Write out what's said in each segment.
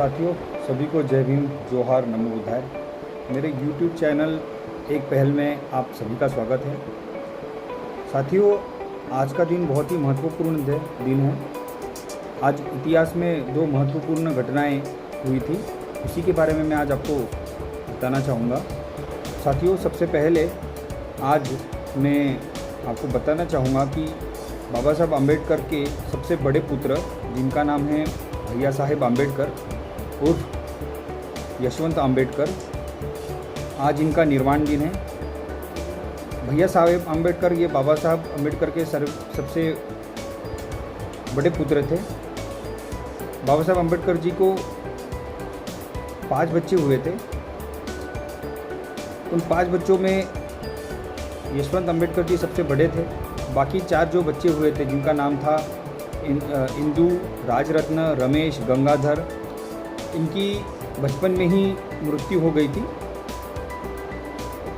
साथियों, सभी को जय भीम, जोहार, नमो बुद्धाय। मेरे YouTube चैनल एक पहल में आप सभी का स्वागत है। साथियों, आज का दिन बहुत ही महत्वपूर्ण दिन है। आज इतिहास में दो महत्वपूर्ण घटनाएं हुई थी, उसी के बारे में मैं आज आपको बताना चाहूँगा। साथियों, सबसे पहले आज मैं आपको बताना चाहूँगा कि बाबा साहब आम्बेडकर के सबसे बड़े पुत्र, जिनका नाम है भैया साहेब आम्बेडकर उर्फ यशवंत आम्बेडकर, आज इनका निर्वाण दिन है। भैया साहेब आम्बेडकर ये बाबा साहब आम्बेडकर के सबसे बड़े पुत्र थे। बाबा साहब आम्बेडकर जी को 5 बच्चे हुए थे। उन 5 बच्चों में यशवंत आम्बेडकर जी सबसे बड़े थे। बाकी 4 जो बच्चे हुए थे, जिनका नाम था इंदू, राजरत्न, रमेश, गंगाधर, इनकी बचपन में ही मृत्यु हो गई थी।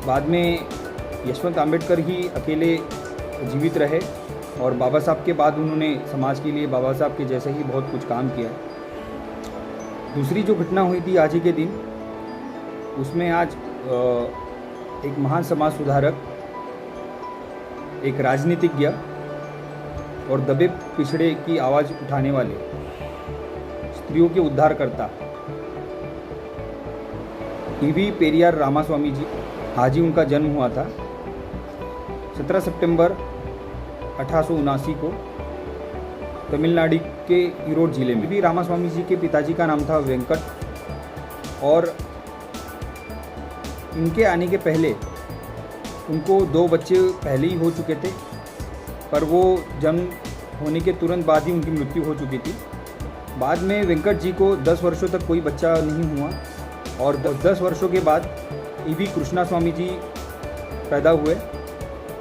बाद में यशवंत आम्बेडकर ही अकेले जीवित रहे और बाबा साहब के बाद उन्होंने समाज के लिए बाबा साहब के जैसे ही बहुत कुछ काम किया। दूसरी जो घटना हुई थी आज ही के दिन, उसमें आज एक महान समाज सुधारक, एक राजनीतिज्ञ और दबे पिछड़े की आवाज़ उठाने वाले, स्त्रियों के उद्धारकर्ता ईवी पेरियार रामास्वामी जी, आज ही उनका जन्म हुआ था 17 सितंबर 1879 को तमिलनाडु के ईरोड जिले में। ईवी रामास्वामी जी के पिताजी का नाम था वेंकट और इनके आने के पहले उनको 2 बच्चे पहले ही हो चुके थे, पर वो जन्म होने के तुरंत बाद ही उनकी मृत्यु हो चुकी थी। बाद में वेंकट जी को 10 वर्षों तक कोई बच्चा नहीं हुआ और 10 वर्षों के बाद ईवी कृष्णा स्वामी जी पैदा हुए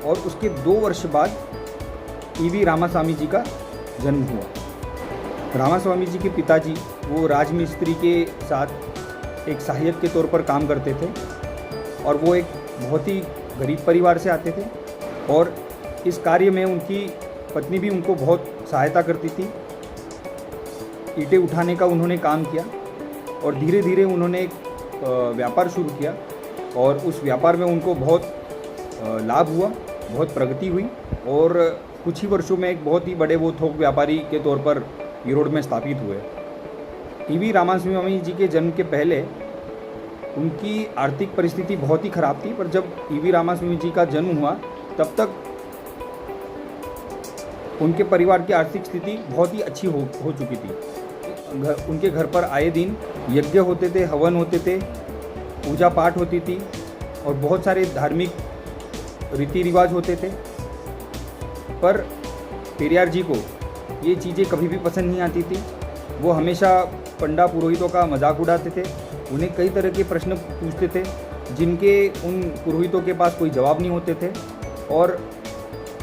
और उसके 2 वर्ष बाद ईवी रामास्वामी जी का जन्म हुआ। रामास्वामी जी के पिताजी वो राजमिस्त्री के साथ एक सहायक के तौर पर काम करते थे और वो एक बहुत ही गरीब परिवार से आते थे और इस कार्य में उनकी पत्नी भी उनको बहुत सहायता करती थी। ईंटें उठाने का उन्होंने काम किया और धीरे धीरे उन्होंने एक व्यापार शुरू किया और उस व्यापार में उनको बहुत लाभ हुआ, बहुत प्रगति हुई और कुछ ही वर्षों में एक बहुत ही बड़े वो थोक व्यापारी के तौर पर ईरोड में स्थापित हुए। ईवी रामास्वामी जी के जन्म के पहले उनकी आर्थिक परिस्थिति बहुत ही खराब थी, पर जब ईवी रामास्वामी जी का जन्म हुआ तब तक उनके परिवार की आर्थिक स्थिति बहुत ही अच्छी हो चुकी थी। उनके घर पर आए दिन यज्ञ होते थे, हवन होते थे, पूजा पाठ होती थी और बहुत सारे धार्मिक रीति रिवाज होते थे। पर पेरियार जी को ये चीज़ें कभी भी पसंद नहीं आती थी। वो हमेशा पंडा पुरोहितों का मजाक उड़ाते थे, उन्हें कई तरह के प्रश्न पूछते थे जिनके उन पुरोहितों के पास कोई जवाब नहीं होते थे और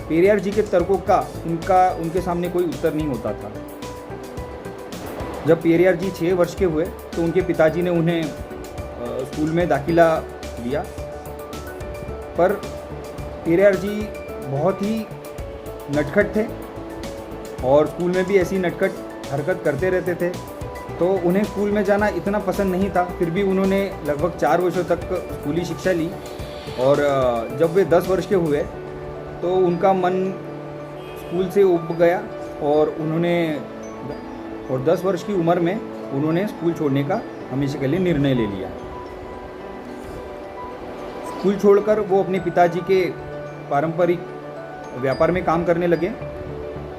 पेरियार जी के तर्कों का उनके सामने कोई उत्तर नहीं होता था। जब पेरियार जी 6 वर्ष के हुए तो उनके पिताजी ने उन्हें स्कूल में दाखिला दिया, पर पेरियार जी बहुत ही नटखट थे और स्कूल में भी ऐसी नटखट हरकत करते रहते थे, तो उन्हें स्कूल में जाना इतना पसंद नहीं था। फिर भी उन्होंने लगभग 4 वर्षों तक स्कूली शिक्षा ली और जब वे 10 वर्ष के हुए तो उनका मन स्कूल से उब गया और 10 वर्ष की उम्र में उन्होंने स्कूल छोड़ने का हमेशा के लिए निर्णय ले लिया। स्कूल छोड़कर वो अपने पिताजी के पारंपरिक व्यापार में काम करने लगे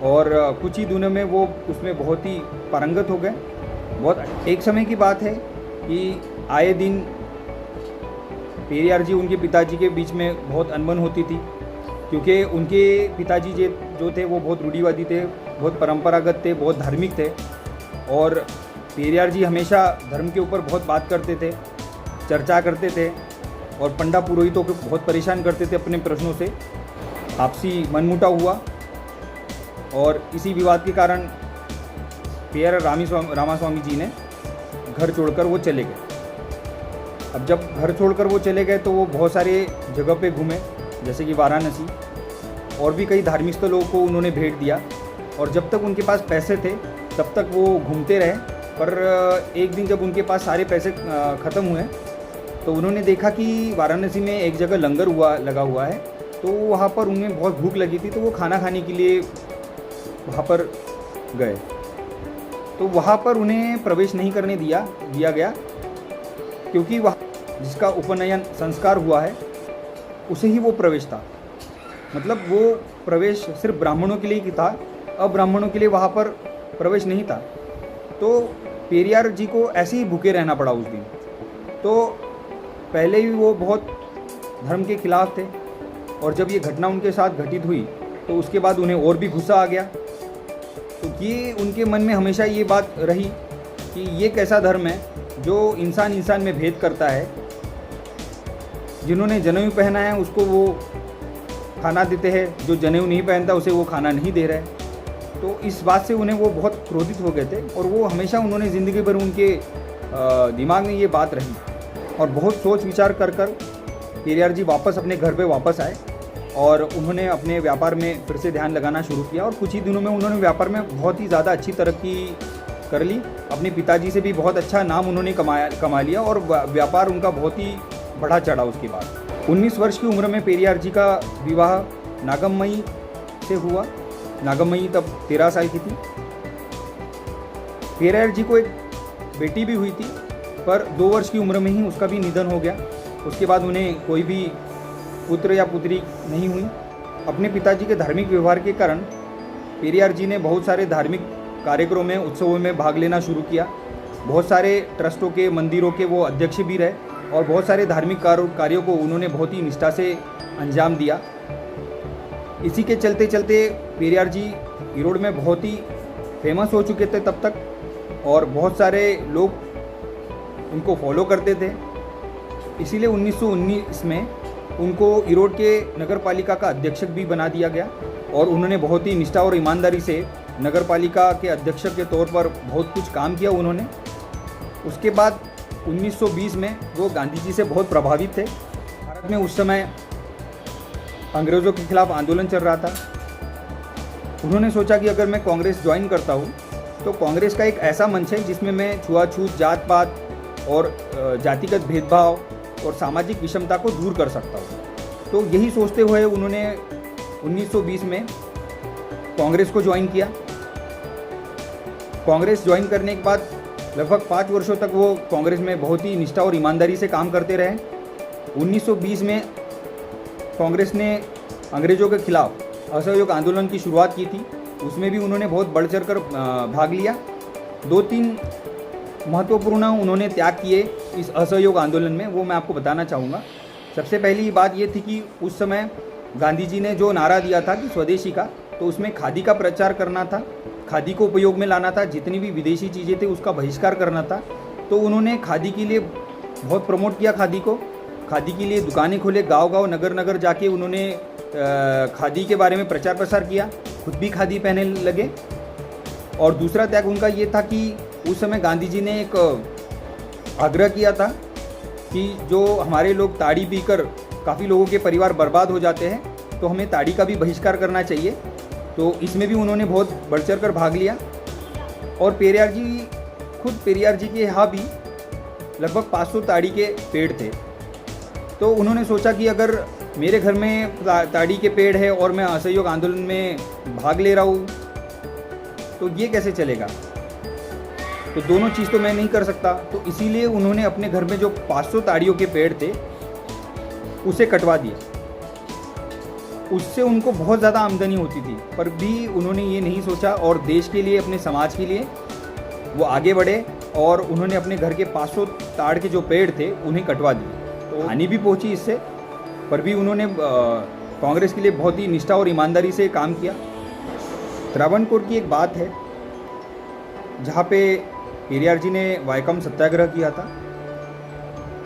और कुछ ही दिनों में वो उसमें बहुत ही पारंगत हो गए। एक समय की बात है कि आए दिन पेरियार जी उनके पिताजी के बीच में बहुत अनबन होती थी, क्योंकि उनके पिताजी जो थे वो बहुत रूढ़िवादी थे, बहुत परंपरागत थे, बहुत धार्मिक थे और पेरियार जी हमेशा धर्म के ऊपर बहुत बात करते थे, चर्चा करते थे और पंडा पुरोहितों को बहुत परेशान करते थे अपने प्रश्नों से। आपसी मनमुटाव हुआ और इसी विवाद के कारण पेरियार रामास्वामी जी ने घर छोड़कर वो चले गए। अब जब घर छोड़कर वो चले गए तो वो बहुत सारे जगह पे घूमे, जैसे कि वाराणसी और भी कई धार्मिक स्थलों को उन्होंने भेंट दिया और जब तक उनके पास पैसे थे तब तक वो घूमते रहे पर एक दिन जब उनके पास सारे पैसे ख़त्म हुए तो उन्होंने देखा कि वाराणसी में एक जगह लंगर लगा हुआ है, तो वहाँ पर उन्हें बहुत भूख लगी थी, तो वो खाना खाने के लिए वहाँ पर गए। तो वहाँ पर उन्हें प्रवेश नहीं करने दिया गया, क्योंकि वह जिसका उपनयन संस्कार हुआ है उसे ही वो प्रवेश था। मतलब वो प्रवेश सिर्फ ब्राह्मणों के लिए ही था, अब्राह्मणों के लिए वहाँ पर प्रवेश नहीं था। तो पेरियार जी को ऐसे ही भूखे रहना पड़ा उस दिन। तो पहले भी वो बहुत धर्म के खिलाफ थे, और जब ये घटना उनके साथ घटित हुई तो उसके बाद उन्हें और भी गुस्सा आ गया। तो ये उनके मन में हमेशा ये बात रही कि ये कैसा धर्म है जो इंसान इंसान में भेद करता है, जिन्होंने जनेऊ पहना है उसको वो खाना देते हैं, जो जनेऊ नहीं पहनता उसे वो खाना नहीं दे रहे। तो इस बात से उन्हें वो बहुत क्रोधित हो गए थे, और वो हमेशा उन्होंने ज़िंदगी भर उनके दिमाग में ये बात रही। और बहुत सोच विचार कर पेरियार जी वापस अपने घर पे वापस आए, और उन्होंने अपने व्यापार में फिर से ध्यान लगाना शुरू किया। और कुछ ही दिनों में उन्होंने व्यापार में बहुत ही ज़्यादा अच्छी तरक्की कर ली। अपने पिताजी से भी बहुत अच्छा नाम उन्होंने कमा लिया, और व्यापार उनका बहुत ही बढ़ा चढ़ा। उसके बाद 19 वर्ष की उम्र में पेरियार जी का विवाह नागम्मयी से हुआ। नागम्मयी तब 13 साल की थी। पेरियार जी को एक बेटी भी हुई थी, पर 2 वर्ष की उम्र में ही उसका भी निधन हो गया। उसके बाद उन्हें कोई भी पुत्र या पुत्री नहीं हुई। अपने पिताजी के धार्मिक व्यवहार के कारण पेरियार जी ने बहुत सारे धार्मिक कार्यक्रमों में, उत्सवों में भाग लेना शुरू किया। बहुत सारे ट्रस्टों के, मंदिरों के वो अध्यक्ष भी रहे, और बहुत सारे धार्मिक कार्यों को उन्होंने बहुत ही निष्ठा से अंजाम दिया। इसी के चलते चलते पेरियार जी ईरोड में बहुत ही फेमस हो चुके थे तब तक, और बहुत सारे लोग उनको फॉलो करते थे। इसीलिए 1919 में उनको ईरोड के नगर पालिका का अध्यक्ष भी बना दिया गया, और उन्होंने बहुत ही निष्ठा और ईमानदारी से नगर पालिका के अध्यक्ष के तौर पर बहुत कुछ काम किया उन्होंने। उसके बाद 1920 में वो गांधी जी से बहुत प्रभावित थे। भारत में उस समय अंग्रेज़ों के खिलाफ आंदोलन चल रहा था। उन्होंने सोचा कि अगर मैं कांग्रेस ज्वाइन करता हूँ तो कांग्रेस का एक ऐसा मंच है जिसमें मैं छुआछूत, जात पात और जातिगत भेदभाव और सामाजिक विषमता को दूर कर सकता हूँ। तो यही सोचते हुए उन्होंने 1920 में कांग्रेस को ज्वाइन किया। कांग्रेस ज्वाइन करने के बाद लगभग 5 वर्षों तक वो कांग्रेस में बहुत ही निष्ठा और ईमानदारी से काम करते रहे। 1920 में कांग्रेस ने अंग्रेज़ों के खिलाफ असहयोग आंदोलन की शुरुआत की थी। उसमें भी उन्होंने बहुत बढ़ चढ़ कर भाग लिया। 2-3 महत्वपूर्ण उन्होंने त्याग किए इस असहयोग आंदोलन में, वो मैं आपको बताना चाहूँगा। सबसे पहली बात ये थी कि उस समय गांधी जी ने जो नारा दिया था कि स्वदेशी का, तो उसमें खादी का प्रचार करना था, खादी को उपयोग में लाना था, जितनी भी विदेशी चीज़ें थी उसका बहिष्कार करना था। तो उन्होंने खादी के लिए बहुत प्रमोट किया। खादी के लिए दुकानें खोले, गांव-गांव, नगर-नगर जाके उन्होंने खादी के बारे में प्रचार प्रसार किया, खुद भी खादी पहनने लगे। और दूसरा त्याग उनका ये था कि उस समय गांधी जी ने एक आग्रह किया था कि जो हमारे लोग ताड़ी पीकर काफ़ी लोगों के परिवार बर्बाद हो जाते हैं, तो हमें ताड़ी का भी बहिष्कार करना चाहिए। तो इसमें भी उन्होंने बहुत बढ़ चढ़ कर भाग लिया। और पेरियार जी के यहाँ भी लगभग 500 ताड़ी के पेड़ थे। तो उन्होंने सोचा कि अगर मेरे घर में ताड़ी के पेड़ है और मैं असहयोग आंदोलन में भाग ले रहा हूँ तो ये कैसे चलेगा, तो दोनों चीज़ तो मैं नहीं कर सकता। तो इसीलिए उन्होंने अपने घर में जो 500 ताड़ियों के पेड़ थे उसे कटवा दिया। उससे उनको बहुत ज़्यादा आमदनी होती थी, पर भी उन्होंने ये नहीं सोचा, और देश के लिए, अपने समाज के लिए वो आगे बढ़े, और उन्होंने अपने घर के 500 ताड़ के जो पेड़ थे उन्हें कटवा दिए। तो हानि भी पहुंची इससे, पर भी उन्होंने कांग्रेस के लिए बहुत ही निष्ठा और ईमानदारी से काम किया। त्रावणकोर की एक बात है जहाँ पे पेरियार जी ने वायकम सत्याग्रह किया था।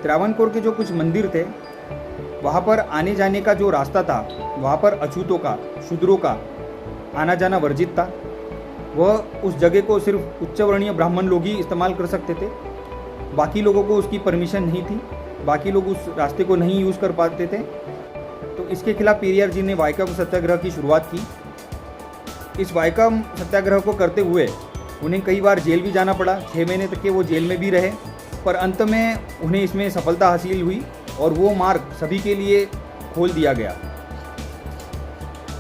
त्रावणकोर के जो कुछ मंदिर थे वहाँ पर आने जाने का जो रास्ता था, वहाँ पर अछूतों का, शूद्रों का आना जाना वर्जित था। वह उस जगह को सिर्फ उच्च वर्णीय ब्राह्मण लोग ही इस्तेमाल कर सकते थे, बाकी लोगों को उसकी परमिशन नहीं थी, बाकी लोग उस रास्ते को नहीं यूज़ कर पाते थे। तो इसके खिलाफ पेरियार जी ने वायकम सत्याग्रह की शुरुआत की। इस वायकम सत्याग्रह को करते हुए उन्हें कई बार जेल भी जाना पड़ा, 6 महीने तक के वो जेल में भी रहे, पर अंत में उन्हें इसमें सफलता हासिल हुई और वो मार्ग सभी के लिए खोल दिया गया।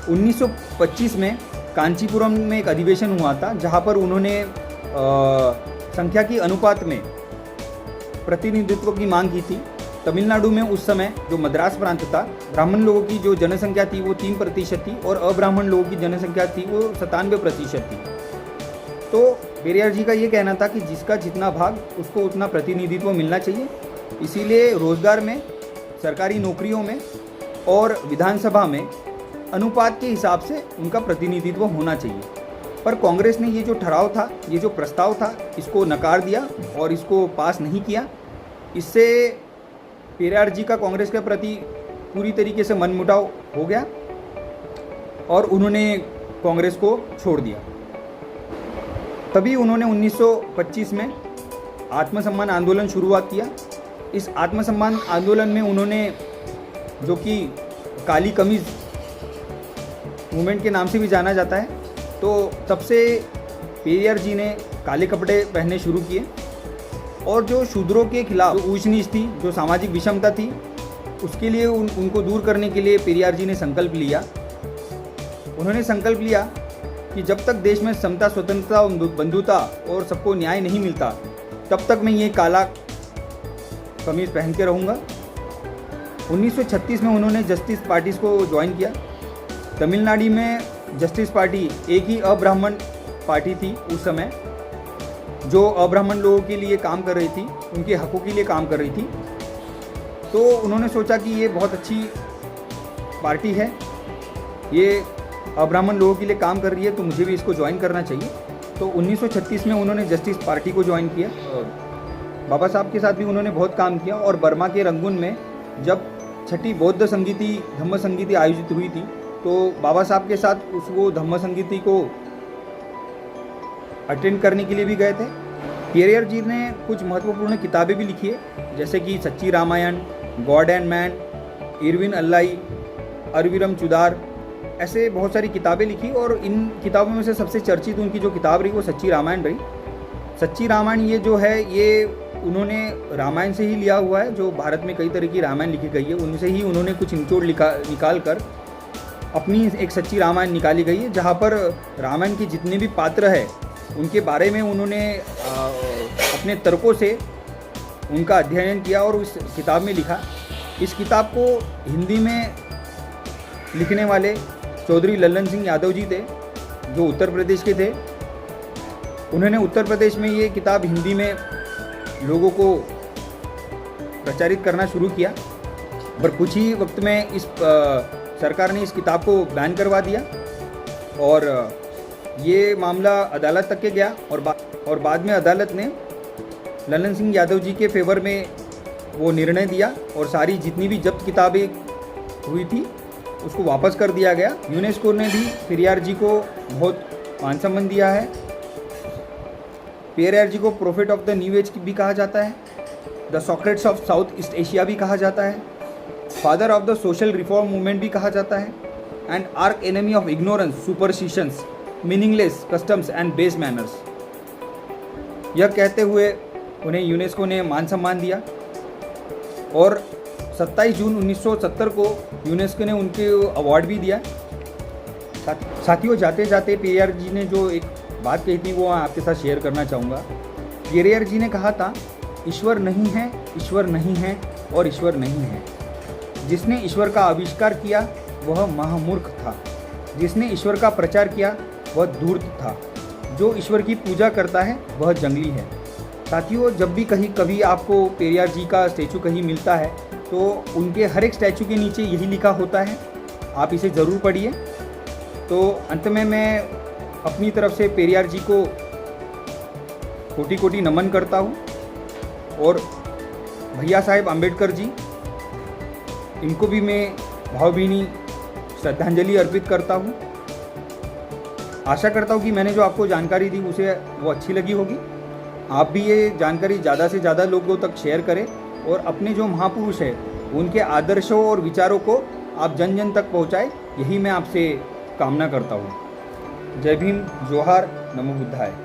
1925 में कांचीपुरम में एक अधिवेशन हुआ था, जहाँ पर उन्होंने संख्या की अनुपात में प्रतिनिधित्व की मांग की थी। तमिलनाडु में उस समय जो मद्रास प्रांत था, ब्राह्मण लोगों की जो जनसंख्या थी वो 3% थी और अब्राह्मण लोगों की जनसंख्या थी वो 97% थी। तो पेरियार जी का ये कहना था कि जिसका जितना भाग उसको उतना प्रतिनिधित्व मिलना चाहिए, इसीलिए रोजगार में, सरकारी नौकरियों में और विधानसभा में अनुपात के हिसाब से उनका प्रतिनिधित्व होना चाहिए। पर कांग्रेस ने ये जो ठहराव था, ये जो प्रस्ताव था, इसको नकार दिया और इसको पास नहीं किया। इससे पेरियार जी का कांग्रेस के प्रति पूरी तरीके से मनमुटाव हो गया और उन्होंने कांग्रेस को छोड़ दिया। तभी उन्होंने 1925 में आत्मसम्मान आंदोलन शुरुआत किया। इस आत्मसम्मान आंदोलन में उन्होंने, जो कि काली कमीज मूवमेंट के नाम से भी जाना जाता है, तो तब से पेरियार जी ने काले कपड़े पहनने शुरू किए और जो शूद्रों के खिलाफ जो ऊंच नीच थी, जो सामाजिक विषमता थी, उसके लिए उनको दूर करने के लिए पेरियार जी ने संकल्प लिया। उन्होंने संकल्प लिया कि जब तक देश में समता, स्वतंत्रता, बंधुता और सबको न्याय नहीं मिलता, तब तक मैं ये काला कमीज पहन के रहूँगा। 1936 में उन्होंने जस्टिस पार्टी को ज्वाइन किया। तमिलनाडु में जस्टिस पार्टी एक ही अब्राह्मण पार्टी थी उस समय, जो अब्राह्मण लोगों के लिए काम कर रही थी, उनके हकों के लिए काम कर रही थी। तो उन्होंने सोचा कि ये बहुत अच्छी पार्टी है, ये अब्राह्मण लोगों के लिए काम कर रही है, तो मुझे भी इसको ज्वाइन करना चाहिए। तो 1936 में उन्होंने जस्टिस पार्टी को ज्वाइन किया। बाबा साहब के साथ भी उन्होंने बहुत काम किया और बर्मा के रंगून में जब छठी बौद्ध संगीति, धम्म संगीति आयोजित हुई थी, तो बाबा साहब के साथ वो धम्म संगीति को अटेंड करने के लिए भी गए थे। पेरियार जी ने कुछ महत्वपूर्ण किताबें भी लिखी है, जैसे कि Sachchi Ramayan, God and man, इरविन अल्लाई, अरविरम चुदार, ऐसे बहुत सारी किताबें लिखी और इन किताबों में से सबसे चर्चित उनकी जो किताब रही वो सच्ची रामायण रही। सच्ची रामायण ये जो है, ये उन्होंने रामायण से ही लिया हुआ है। जो भारत में कई तरह की रामायण लिखी गई है, उनसे ही उन्होंने कुछ निचोड़ निकाल कर अपनी एक सच्ची रामायण निकाली गई है, जहाँ पर रामायण के जितने भी पात्र हैं उनके बारे में उन्होंने अपने तर्कों से उनका अध्ययन किया और उस किताब में लिखा। इस किताब को हिंदी में लिखने वाले चौधरी लल्लन सिंह यादव जी थे, जो उत्तर प्रदेश के थे। उन्होंने उत्तर प्रदेश में ये किताब हिंदी में लोगों को प्रचारित करना शुरू किया, पर कुछ ही वक्त में इस सरकार ने इस किताब को बैन करवा दिया और ये मामला अदालत तक के गया और बाद में अदालत ने लल्लन सिंह यादव जी के फेवर में वो निर्णय दिया और सारी जितनी भी जब्त किताबें हुई थी उसको वापस कर दिया गया। यूनेस्को ने भी पेरियार जी को बहुत मान सम्मान दिया है। पेरियार जी को prophet of the new age भी कहा जाता है, the Socrates of South East Asia भी कहा जाता है, father of the social reform movement भी कहा जाता है, and arch enemy of ignorance, superstitions, meaningless customs and base manners. यह कहते हुए उन्हें यूनेस्को ने मान सम्मान दिया और 27 जून 1970 को यूनेस्को ने उनके अवार्ड भी दिया। साथियों, जाते जाते पेरियार जी ने जो एक बात कही थी वो आपके साथ शेयर करना चाहूँगा। पेरियार जी ने कहा था, ईश्वर नहीं है, ईश्वर नहीं है और ईश्वर नहीं है। जिसने ईश्वर का आविष्कार किया वह महामूर्ख था, जिसने ईश्वर का प्रचार किया वह धूर्त था, जो ईश्वर की पूजा करता है वह जंगली है। साथियों, जब भी कभी आपको पेरियार जी का स्टैचू कहीं मिलता है तो उनके हर एक स्टैचू के नीचे यही लिखा होता है, आप इसे ज़रूर पढ़िए। तो अंत में मैं अपनी तरफ से पेरियार जी को कोटि कोटि नमन करता हूँ और भैया साहेब अम्बेडकर जी, इनको भी मैं भावभीनी श्रद्धांजलि अर्पित करता हूँ। आशा करता हूँ कि मैंने जो आपको जानकारी दी उसे वो अच्छी लगी होगी। आप भी ये जानकारी ज़्यादा से ज़्यादा लोगों तक शेयर करें और अपने जो महापुरुष हैं उनके आदर्शों और विचारों को आप जन जन तक पहुँचाएं, यही मैं आपसे कामना करता हूँ। जय भीम, जोहार, नमो बुद्धाय।